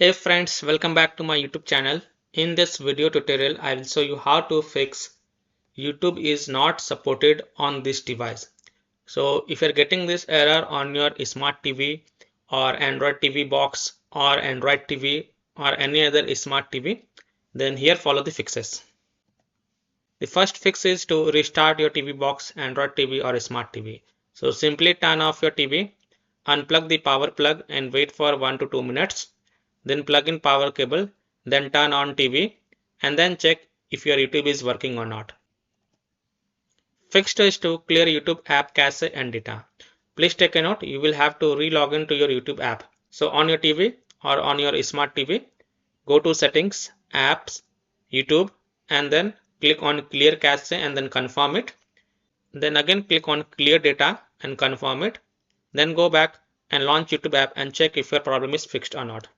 Hey friends, welcome back to my YouTube channel. In this video tutorial, I will show you how to fix YouTube is not supported on this device. So if you're getting this error on your smart TV or Android TV box or Android TV or any other smart TV, then here follow the fixes. The first fix is to restart your TV box, Android TV or smart TV. So simply turn off your TV, unplug the power plug and wait for 1 to 2 minutes. Then plug in power cable, then turn on TV and then check if your YouTube is working or not. Fix is to clear YouTube app cache and data. Please take a note, you will have to re-log in to your YouTube app. So on your TV or on your smart TV, go to settings, apps, YouTube and then click on clear cache and then confirm it. Then again click on clear data and confirm it. Then go back and launch YouTube app and check if your problem is fixed or not.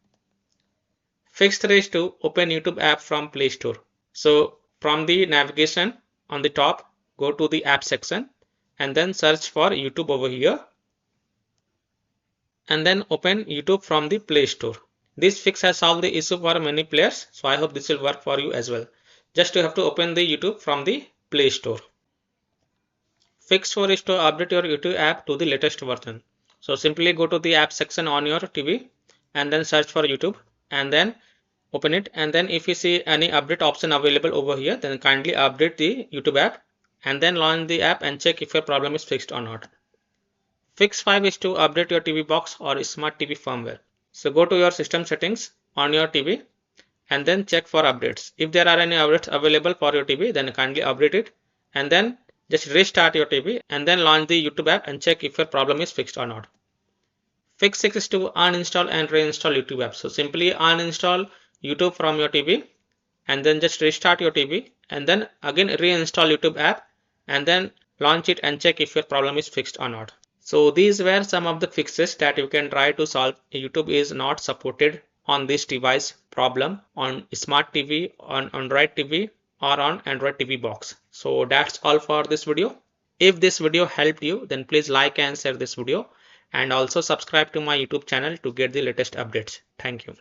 Fix 3 is to open YouTube app from Play Store. So from the navigation on the top, go to the app section and then search for YouTube over here. And then open YouTube from the Play Store. This fix has solved the issue for many players. So I hope this will work for you as well. Just you have to open the YouTube from the Play Store. Fix 4 is to update your YouTube app to the latest version. So simply go to the app section on your TV and then search for YouTube and then open it, and then if you see any update option available over here, then kindly update the YouTube app and then launch the app and check if your problem is fixed or not. Fix 5 is to update your TV box or smart TV firmware. So go to your system settings on your TV and then check for updates. If there are any updates available for your TV, then kindly update it and then just restart your TV and then launch the YouTube app and check if your problem is fixed or not. Fix 6 is to uninstall and reinstall YouTube app. So simply uninstall YouTube from your TV and then just restart your TV and then again reinstall YouTube app and then launch it and check if your problem is fixed or not. So these were some of the fixes that you can try to solve YouTube is not supported on this device problem on smart TV, on Android TV or on Android TV box. So that's all for this video. If this video helped you, then please like and share this video and also subscribe to my YouTube channel to get the latest updates. Thank you.